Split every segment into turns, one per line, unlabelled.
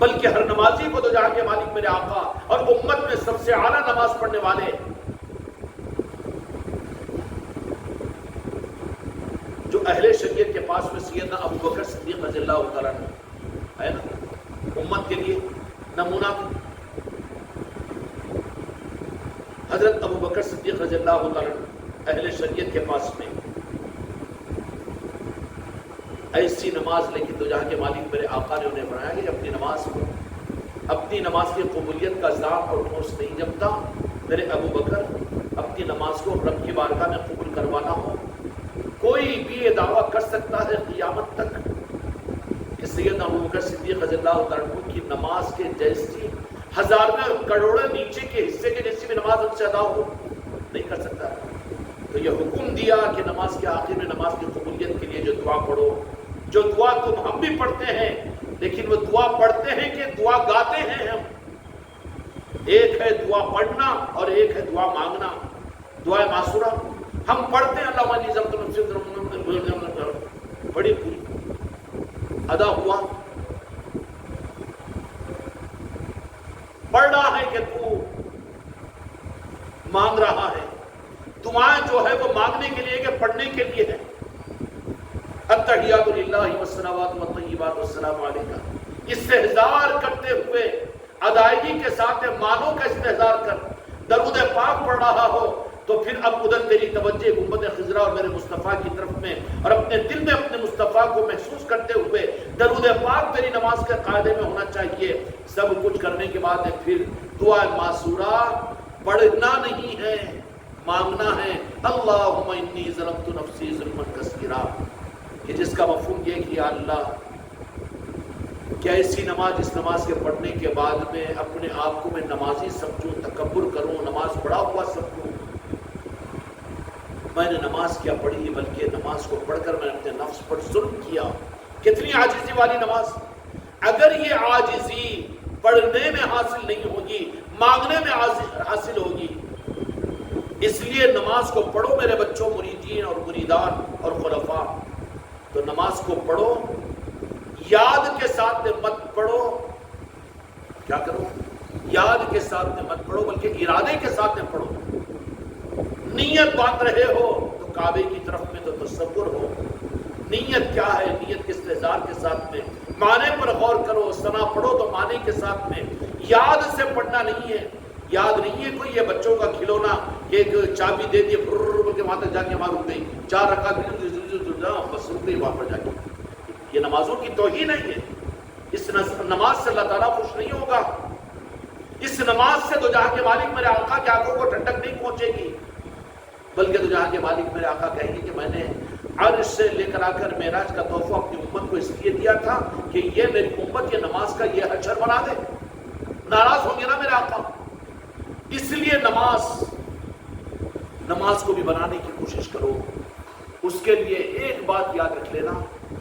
بلکہ ہر نمازی کو تو جہاں کے مالک میرے آقا اور امت میں سب سے اعلیٰ نماز پڑھنے والے جو اہل شریعت کے پاس میں سیدنا ابو بکر صدیق رضی اللہ تعالیٰ ہے نا، امت کے لیے نمونہ حضرت ابو بکر صدیق رضی اللہ تعالیٰ اہل شریعت کے پاس میں ایسی نماز لیکن تو جہاں کے مالک میرے آقا نے انہیں بنایا کہ اپنی نماز کی قبولیت کا ذات اور ٹھوس نہیں جمتا، میرے ابو بکر اپنی نماز کو رب کی بارگاہ میں قبول کروانا ہو، کوئی بھی یہ دعویٰ کر سکتا ہے قیامت تک کہ سیدنا ابو بکر صدیق رضی اللہ عنہ کی نماز کے جیسی ہزاروں اور کروڑوں نیچے کے حصے کے جیسی بھی نماز ان سے ادا ہو، نہیں کر سکتا۔ تو یہ حکم دیا کہ نماز کے آخر میں نماز کی قبولیت کے لیے جو دعا پڑھو، جو دعا تم ہم بھی پڑھتے ہیں، لیکن وہ دعا پڑھتے ہیں کہ دعا گاتے ہیں ہم۔ ایک ہے دعا پڑھنا اور ایک ہے دعا مانگنا، دعا معصورہ ہم پڑھتے ہیں، اللہ علیہ بڑی پوری ادا ہوا، پڑھ رہا ہے کہ تو مانگ رہا ہے، دعائیں جو ہے وہ مانگنے کے لیے کہ پڑھنے کے لیے ہے۔ التحیات للہ والصلوات والطیبات والسلام علیکہ، استحضار کرتے ہوئے ادائیگی کے ساتھ مانوں کا استحضار کر درود پاک پڑھ رہا ہو تو پھر اب ادھر تیری توجہ گنبد خضرا اور میرے مصطفیٰ کی طرف میں اور اپنے دل میں اپنے مصطفیٰ کو محسوس کرتے ہوئے درود پاک تیری نماز کے قاعدے میں ہونا چاہیے۔ سب کچھ کرنے کے بعد پھر دعا معصورہ پڑھنا نہیں ہے، مانگنا ہے۔ اللہم انی ظلمت نفسی ظلما کثیرا، کہ جس کا مفہوم یہ کہ یا اللہ کیا ایسی نماز جس نماز کے پڑھنے کے بعد میں اپنے آپ کو میں نمازی سمجھوں، تکبر کروں، نماز پڑھا ہوا سمجھوں۔ میں نے نماز کیا پڑھی بلکہ نماز کو پڑھ کر میں نے اپنے نفس پر ظلم کیا۔ کتنی عاجزی والی نماز! اگر یہ عاجزی پڑھنے میں حاصل نہیں ہوگی، مانگنے میں حاصل ہوگی۔ اس لیے نماز کو پڑھو میرے بچوں، مریدین اور مریدان اور خلفاء، تو نماز کو پڑھو، یاد کے ساتھ مت پڑھو، کیا کرو؟ یاد کے ساتھ مت پڑھو بلکہ ارادے کے ساتھ پڑھو۔ نیت باندھ رہے ہو تو کعبے کی طرف میں تو تصور ہو، نیت کیا ہے، نیت کے استحضار کے ساتھ میں، معنی پر غور کرو، ثنا پڑھو تو معنی کے ساتھ میں، یاد سے پڑھنا نہیں ہے۔ یاد نہیں ہے کوئی یہ بچوں کا کھلونا کہ ایک چابی دے دی بول کے وہاں تک جا کے وہاں رک گئی، 4 رکعت بس رک گئی وہاں پر جا کے۔ یہ نمازوں کی توہین ہے، اس نماز سے اللہ تعالیٰ خوش نہیں ہوگا۔ اس نماز سے تو جہاں کے مالک میرے آقا کی آنکھوں کو ٹھنڈک نہیں پہنچے گی، بلکہ تو جہاں کے مالک میرے آقا کہیں گے کہ میں نے عرش سے لے کر آ کر معراج کا تحفہ اپنی امت کو اس لیے دیا تھا کہ یہ میری امت یہ نماز کا یہ حشر بنا دے۔ ناراض ہوں گے نا میرے آقا، اس لیے نماز کو بھی بنانے کی کوشش کرو۔ اس کے لیے ایک بات یاد رکھ لینا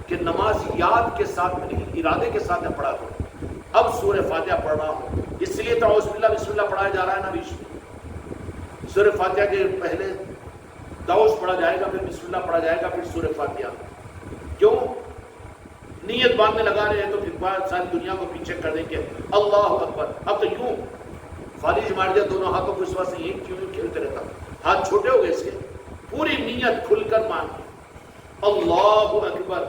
کہ نماز یاد کے ساتھ میں نہیں، ارادے کے ساتھ میں پڑھا کرو۔ اب سورہ فاتحہ پڑھ رہا ہوں، اس لیے تو اعوذ باللہ بسم اللہ پڑھایا جا رہا ہے نا بیچ میں۔ سورہ فاتحہ کے پہلے دعوذ پڑھا جائے گا، پھر بسم اللہ پڑھا جائے گا، پھر سورہ فاتحہ۔ کیوں؟ نیت باندھنے لگا رہے ہیں تو پھر ساری دنیا کو پیچھے کر دیں گے۔ اللہ اکبر! اب تو یوں فالج مار دیا دونوں ہاتھوں کو، اس واسطے سے یہ کیوں کھیلتے رہتا، ہاتھ چھوٹے ہو گئے اس کے۔ پوری نیت کھل کر مانگے اللہ اکبر،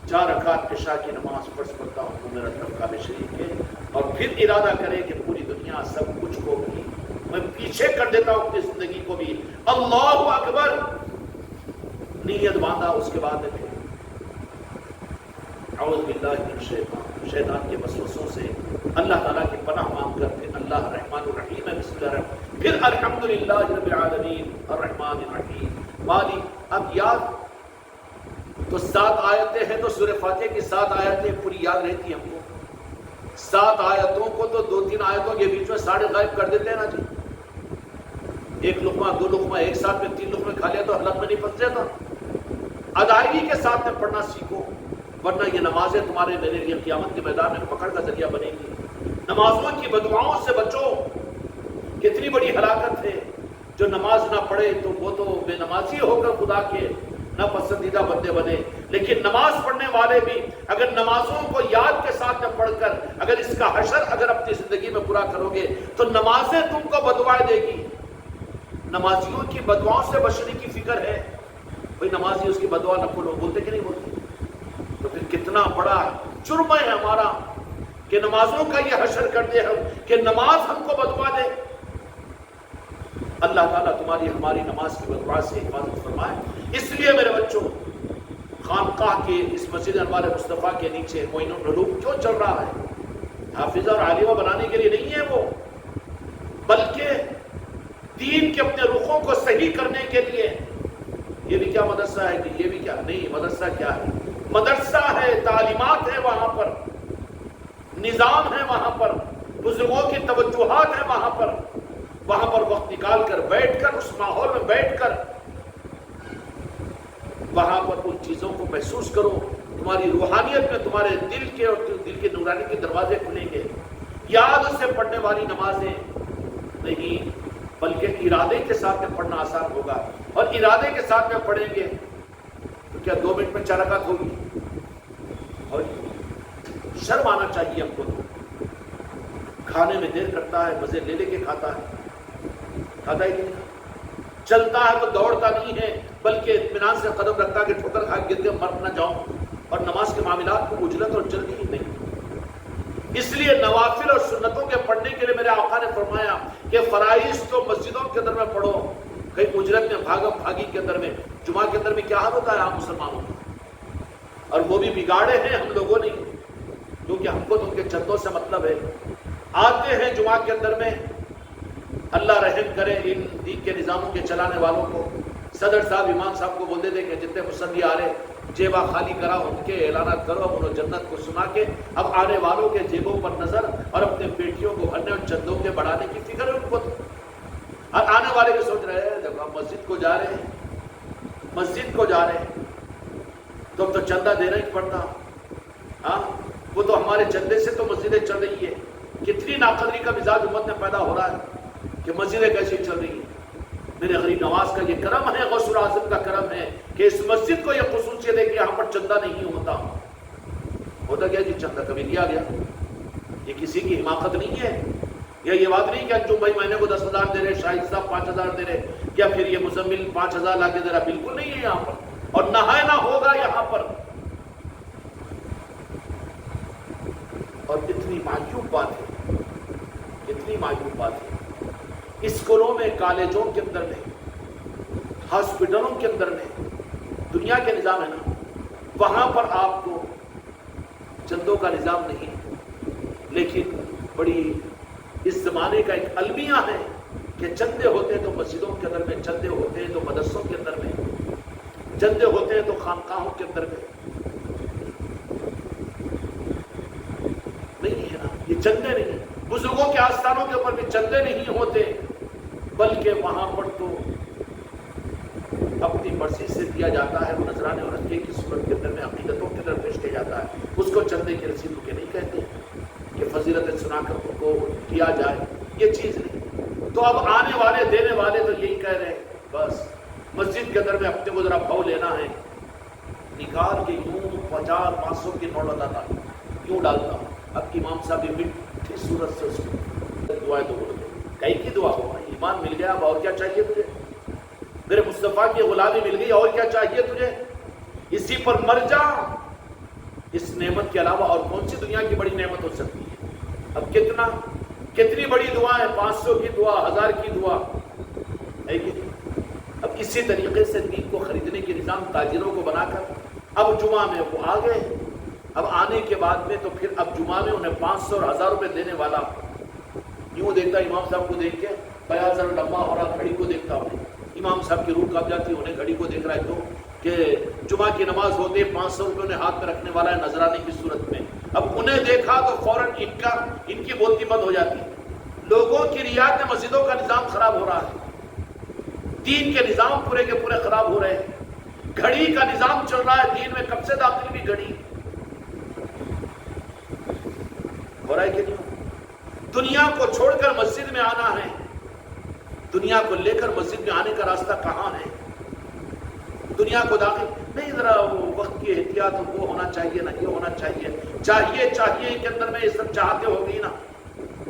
4 رکعت عشاء کی نماز فرض پڑھتا ہوں میرا طرف کعبہ شریف کے، اور پھر ارادہ کرے کہ پوری دنیا سب کچھ کو بھی میں پیچھے کر دیتا ہوں، اپنی زندگی کو بھی۔ اللہ اکبر! نیت باندھا، اس کے بعد پھر اعوذ باللہ من الشیطان، شیطان کے وسوسوں سے اللہ تعالیٰ کی پناہ مانگ کر پھر اللہ الرحمن الرحیم ہے بسم اللہ الرحمن، پھر الحمدللہ رب العالمین الرحمن الرحیم مالک۔ اب یاد تو 7 آیتیں ہیں، تو سورہ فاتحہ کی 7 آیتیں پوری یاد رہتی ہم کو۔ 7 آیتوں کو تو 2-3 آیتوں کے بیچ میں ساڑھے غائب کر دیتے ہیں نا جی۔ ایک لقمہ 2 لقمہ ایک ساتھ میں 3 لقمے کھا لیا تو حلق میں نہیں پھنس جاتا۔ ادائیگی کے ساتھ میں پڑھنا سیکھو، ورنہ یہ نمازیں تمہارے میرے لیے قیامت کے میدان میں پکڑ کا ذریعہ بنے گی۔ نمازوں کی بددعاؤں سے بچو، کتنی بڑی ہلاکت ہے۔ جو نماز نہ پڑھے تو وہ تو بے نمازی ہو کر خدا کے نہ پسندیدہ بندے بنے، لیکن نماز پڑھنے والے بھی اگر نمازوں کو یاد کے ساتھ میں پڑھ کر اگر اس کا حشر اگر اپنی زندگی میں پورا کرو گے تو نمازیں تم کو بددعائیں دے گی. نمازیوں کی بددعاؤں سے بچنے کی فکر ہے. بھئی نمازی اس کی بددعا نہ کھولو، بولتے کہ نہیں بولتے؟ تو پھر کتنا بڑا جرم ہے ہمارا کہ نمازوں کا یہ حشر کر دے ہم کہ نماز ہم کو بددعا دے. اللہ تعالیٰ تمہاری ہماری نماز کی بددعا سے حفاظت فرمائے. اس لیے میرے بچوں، خانقاہ کے اس مسجد انوار مصطفیٰ کے نیچے معین العلوم کیوں چل رہا ہے؟ حافظہ اور عالمہ بنانے کے لیے نہیں ہے وہ، بلکہ دین کے اپنے رخوں کو صحیح کرنے کے لیے. یہ بھی کیا مدرسہ ہے کہ یہ بھی کیا نہیں، مدرسہ کیا ہے؟ مدرسہ ہے، تعلیمات ہے وہاں پر، نظام ہے وہاں پر، بزرگوں کی توجہات ہیں وہاں پر. وہاں پر وقت نکال کر بیٹھ کر، اس ماحول میں بیٹھ کر وہاں پر ان چیزوں کو محسوس کرو. تمہاری روحانیت میں تمہارے دل کے اور دل کے نورانی کے دروازے کھلیں گے. یاد سے پڑھنے والی نمازیں نہیں، بلکہ ارادے کے ساتھ میں پڑھنا آسان ہوگا. اور ارادے کے ساتھ میں پڑھیں گے تو کیا 2 منٹ میں 4 رکعت ہوگی؟ اور شرم آنا چاہیے ہم کو. کھانے میں دیر کرتا ہے، مزے لے لے کے کھاتا ہے، کھاتا ہی نہیں. چلتا ہے تو دوڑتا نہیں ہے، بلکہ اطمینان سے قدم رکھتا ہے کہ ٹھوکر کھا کے گر کے مر نہ جاؤں. اور نماز کے معاملات کو اجلت اور جلدی ہی نہیں. اس لیے نوافل اور سنتوں کے پڑھنے کے لیے میرے آقا نے فرمایا کہ فرائض تو مسجدوں کے اندر میں پڑھو، کہیں اجرت میں بھاگم بھاگی کے اندر میں. جمعہ کے اندر میں کیا حال ہوتا ہے عام مسلمانوں کا، اور وہ بھی بگاڑے ہیں ہم لوگوں نے، کیونکہ ہم کو تو ان کے چندوں سے مطلب ہے. آتے ہیں جمعہ کے اندر میں، اللہ رحم کرے ان دین کے نظاموں کے چلانے والوں کو. صدر صاحب امام صاحب کو بول دیتے کہ جتنے مصلی آ رہے جیبا خالی کرا، ان کے اعلانات کرو. اب انہوں جنت کو سنا کے اب آنے والوں کے جیبوں پر نظر اور اپنے پیٹیوں کو بھرنے اور چندوں کے بڑھانے کی فکر ہے ان کو. اور آنے والے بھی سوچ رہے ہیں جب ہم مسجد کو جا رہے ہیں، مسجد کو جا رہے ہیں تو اب تو چندہ دینا ہی پڑتا. ہاں، وہ تو ہمارے چندے سے تو مسجدیں چل رہی ہے. کتنی ناقدری کا مزاج امت میں پیدا ہو رہا ہے کہ مسجدیں کیسی چل رہی ہیں. میرے غریب نواز کا یہ کرم ہے، غوث اعظم کا کرم ہے کہ اس مسجد کو یہ خصوصیت ہے کہ یہاں پر چندہ نہیں ہوتا. ہوتا کیا جی؟ چندہ کبھی دیا گیا. یہ کسی کی حماقت نہیں ہے. یہ بات نہیں کہ انجم بھائی مہینے کو 10,000 دے رہے، شاہد صاحب 5,000 دے رہے، یا پھر یہ مزمل 5,000 لا کے دے رہا. بالکل نہیں ہے یہاں پر، اور نہ ہے نہ ہوگا یہاں پر. اور اتنی معیوب بات ہے، اتنی معیوب بات ہے. اسکولوں میں، کالجوں کے اندر میں، ہاسپٹلوں کے اندر میں دنیا کے نظام ہے نا، وہاں پر آپ کو چندوں کا نظام نہیں. لیکن بڑی اس زمانے کا ایک المیہ ہے کہ چندے ہوتے ہیں تو مسجدوں کے اندر میں، چندے ہوتے ہیں تو مدرسوں کے اندر میں، چندے ہوتے ہیں تو خانقاہوں کے اندر میں. نہیں ہے نا، یہ چندے نہیں. بزرگوں کے آستانوں کے اوپر بھی چندے نہیں ہوتے، بلکہ وہاں پر تو اپنی مرضی سے دیا جاتا ہے. وہ نذرانے اور عطیے کی صورت کے اندر میں عقیدتوں کے اندر پیش کیا جاتا ہے. اس کو چندے کی رسید کے نہیں کہتے کہ فضیلت سنا کر ان کو کیا جائے، یہ چیز نہیں. تو اب آنے والے دینے والے تو یہی کہہ رہے ہیں بس مسجد کے اندر میں اپنے کو ذرا بھاؤ لینا ہے، نکال کے یوں 50-500 کی نوٹ بتاتا یوں ڈالتا ہوں. اب کی امام صاحب یہ میٹھی صورت سے اس کو دعائیں تو بولتے کئی کی دعا ہو، ایمان مل گیا، اب اور کیا چاہیے تجھے؟ میرے مصطفیٰ کی غلامی مل گئی، اور کیا چاہیے تجھے؟ اسی پر مر جا. اس نعمت کے علاوہ اور کون سی دنیا کی بڑی نعمت ہو سکتی ہے؟ اب کتنی بڑی دعا ہے، 500 کی دعا، 1000 کی دعا ہے کہ نہیں؟ اب اسی طریقے سے دین کو خریدنے کے نظام تاجروں کو بنا کر اب جمعہ میں وہ آ گئے. اب آنے کے بعد میں تو پھر اب جمعہ میں انہیں 500 اور 1000 روپے دینے والا یوں دیکھتا، امام صاحب کو دیکھ کے بیان ذرا لمبا ہو رہا، گھڑی کو دیکھتا ہوں، امام صاحب کی روح کب جاتی ہے، انہیں گھڑی کو دیکھ رہا ہے تو کہ جمعہ کی نماز ہوتے 500 روپے انہیں ہاتھ میں رکھنے والا ہے نذرانے کی صورت میں. اب انہیں دیکھا تو فوراً ان کی بولتی بند ہو جاتی. لوگوں کی رعایت میں مسجدوں کا نظام خراب ہو رہا ہے، دین کے نظام پورے کے پورے خراب ہو رہے ہیں. گھڑی کا نظام چل رہا ہے دین میں، کب سے داخل بھی گھڑی ہو رہا ہے کہ نہیں؟ دنیا کو چھوڑ کر مسجد میں آنا ہے، دنیا کو لے کر مسجد میں آنے کا راستہ کہاں ہے؟ دنیا کو داخل نہیں، ذرا وقت کی احتیاط وہ ہونا چاہیے، نہ یہ ہونا چاہیے. چاہیے کے اندر میں یہ سب چاہتے ہوگی نا،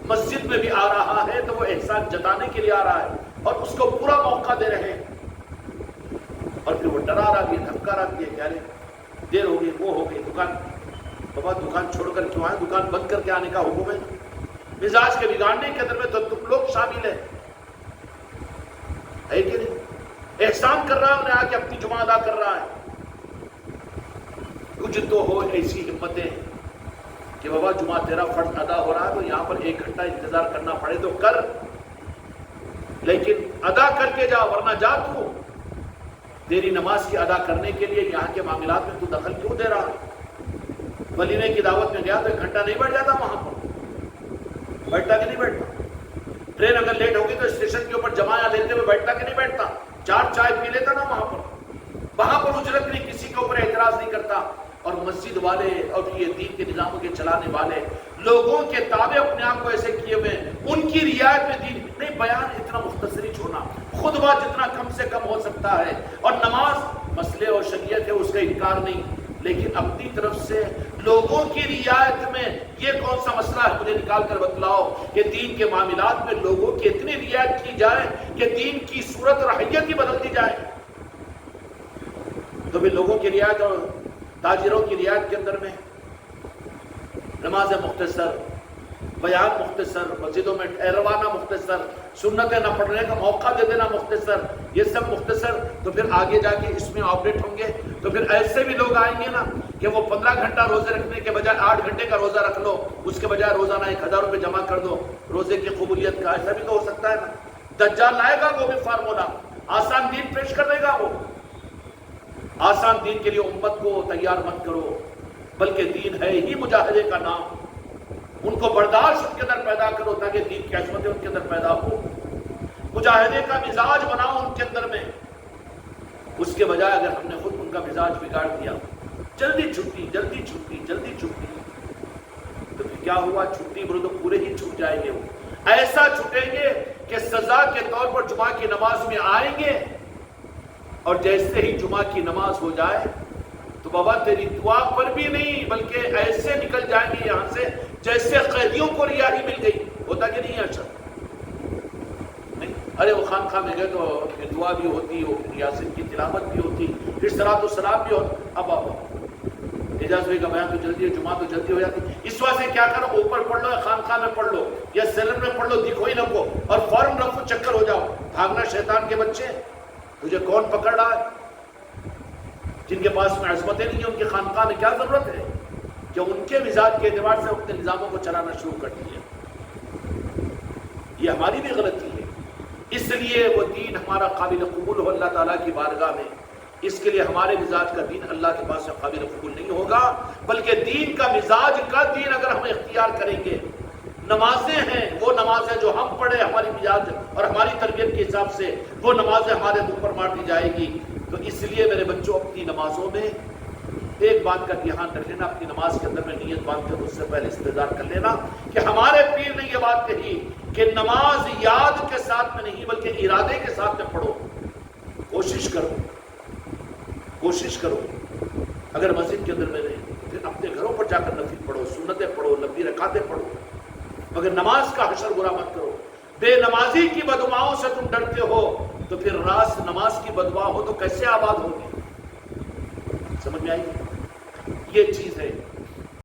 مسجد میں بھی آ رہا ہے تو وہ احسان جتانے کے لیے آ رہا ہے اور اس کو پورا موقع دے رہے ہیں، اور پھر وہ ڈرا رہا بھی ہے، دھمکا رہا بھی ہے، کہہ رہے دیر ہو گئی، وہ ہو گئی، دکان بابا دکان چھوڑ کر کیوں آئے، دکان بند کر کے آنے کا حکم ہے۔ مزاج کے بگاڑنے کے اندر میں تو تم لوگ شامل ہیں، ہے کہ نہیں؟ احسان کر رہا ہے، انہیں آ کے اپنی جمعہ ادا کر رہا ہے۔ کچھ تو ہو ایسی ہمتیں کہ بابا جمعہ تیرا فرض ادا ہو رہا ہے تو یہاں پر 1 گھنٹہ انتظار کرنا پڑے تو کر، لیکن ادا کر کے جا، ورنہ جا تو تیری نماز کی ادا کرنے کے لیے یہاں کے معاملات میں تو دخل کیوں دے رہا ہے؟ ولیمے کی دعوت میں گیا تو 1 گھنٹہ نہیں بیٹھ جاتا وہاں پر؟ بیٹھتا کہ نہیں بیٹھتا؟ ٹرین اگر لیٹ ہوگی تو اسٹیشن کے اوپر جماعت لیتے ہوئے بیٹھتا کہ نہیں بیٹھتا؟ 4 چائے پی لیتا نا وہاں پر اجرت نہیں، کسی کے اوپر اعتراض نہیں کرتا۔ اور مسجد والے اور یہ دین کے نظاموں کے چلانے والے لوگوں کے تابع اپنے آپ کو ایسے کیے ہوئے، ان کی رعایت میں دین نہیں، بیان اتنا مختصر ہی چھوڑنا، خطبہ جتنا کم سے کم ہو سکتا ہے، اور نماز مسئلے اور شریعت ہے اس کا انکار نہیں، لیکن اپنی طرف سے لوگوں کی رعایت میں یہ کون سا مسئلہ ہے مجھے نکال کر بتلاؤ کہ دین کے معاملات میں لوگوں کی اتنی رعایت کی جائے کہ دین کی صورت اور حیت ہی بدل دی جائے۔ تو بھی لوگوں کی رعایت اور تاجروں کی رعایت کے اندر میں نماز مختصر، بیان مختصر، مسجدوں میں ٹھہروانا مختصر، سنتیں نہ پڑھنے کا موقع دے دینا مختصر، یہ سب مختصر، تو پھر آگے جا کے اس میں آپریٹ ہوں گے تو پھر ایسے بھی لوگ آئیں گے نا کہ وہ 15 گھنٹہ روزے رکھنے کے بجائے 8 گھنٹے کا روزہ رکھ لو، اس کے بجائے روزانہ 1000 روپے جمع کر دو روزے کی قبولیت کا، ایسا بھی تو ہو سکتا ہے نا۔ دجال لائے گا وہ بھی فارمولا، آسان دین پیش کر دے گا وہ۔ آسان دین کے لیے امت کو تیار مت کرو، بلکہ دین ہے ہی مجاہدے کا نام، ان کو برداشت ان کے اندر پیدا کرو تاکہ دین کی عظمتیں ان کے اندر پیدا ہو، مجاہدے کا مزاج بناؤ ان کے اندر میں۔ اس کے بجائے اگر ہم نے خود ان کا مزاج بگاڑ دیا، جلدی چھٹی جلدی چھٹی جلدی چھٹی، تو پھر کیا ہوا؟ چھٹی بولو تو پورے ہی چھوٹ جائیں گے، وہ ایسا چھٹیں گے کہ سزا کے طور پر جمعہ کی نماز میں آئیں گے، اور جیسے ہی جمعہ کی نماز ہو جائے تو بابا تیری دعا پر بھی نہیں بلکہ ایسے نکل جائیں گے یہاں سے جیسے قیدیوں کو رہائی مل گئی۔ ہوتا کہ نہیں اچھا نہیں؟ ارے وہ خانقاہ میں گئے تو دعا بھی ہوتی، وہ یاسین کی تلاوت بھی ہوتی، پھر صلاۃ و سلام بھی ہوتی۔ اب اعجاز بھائی کا بیان تو جلدی ہے، جمعہ تو جلدی ہو جاتی، اس واسطے کیا کرو، اوپر پڑھ لو، خانقاہ میں پڑھ لو یا سیلر میں پڑھ لو، دکھو ہی نہ کو، اور فوراً رفو چکر ہو جاؤ۔ بھاگنا شیطان کے بچے، تجھے کون پکڑ رہا ہے؟ جن کے پاس میں عظمتیں نہیں ہیں ان کی خانقاہ میں کیا ضرورت ہے کہ ان کے مزاج کے اعتبار سے اپنے نظاموں کو چلانا شروع کر دیا۔ یہ ہماری بھی غلطی ہے، اس لیے وہ دین ہمارا قابل قبول ہو اللہ تعالیٰ کی بارگاہ میں، اس کے لیے ہمارے مزاج کا دین اللہ کے پاس میں قابل قبول نہیں ہوگا، بلکہ دین کا مزاج کا دین اگر ہم اختیار کریں گے۔ نمازیں ہیں، وہ نمازیں جو ہم پڑھے ہماری مزاج اور ہماری تربیت کے حساب سے، وہ نمازیں ہمارے منہ پر مار دی جائے گی۔ تو اس لیے میرے بچوں اپنی نمازوں میں ایک بات کا دھیان رکھ لینا، اپنی نماز کے اندر میں نیت باندھ کر اس سے پہلے استدار کر لینا کہ ہمارے پیر نے یہ بات کہی کہ نماز یاد کے ساتھ میں نہیں بلکہ ارادے کے ساتھ میں پڑھو۔ کوشش کرو اگر مسجد کے اندر میں نہیں پھر اپنے گھروں پر جا کر نفل پڑھو، سنتیں پڑھو، لمبی رکعتیں پڑھو، مگر نماز کا حشر برا مت کرو۔ بے نمازی کی بددعاؤں سے تم ڈرتے ہو تو پھر راست نماز کی بددعا ہو تو کیسے آباد ہوگی؟ سمجھ میں آئی؟ یہ چیز ہے۔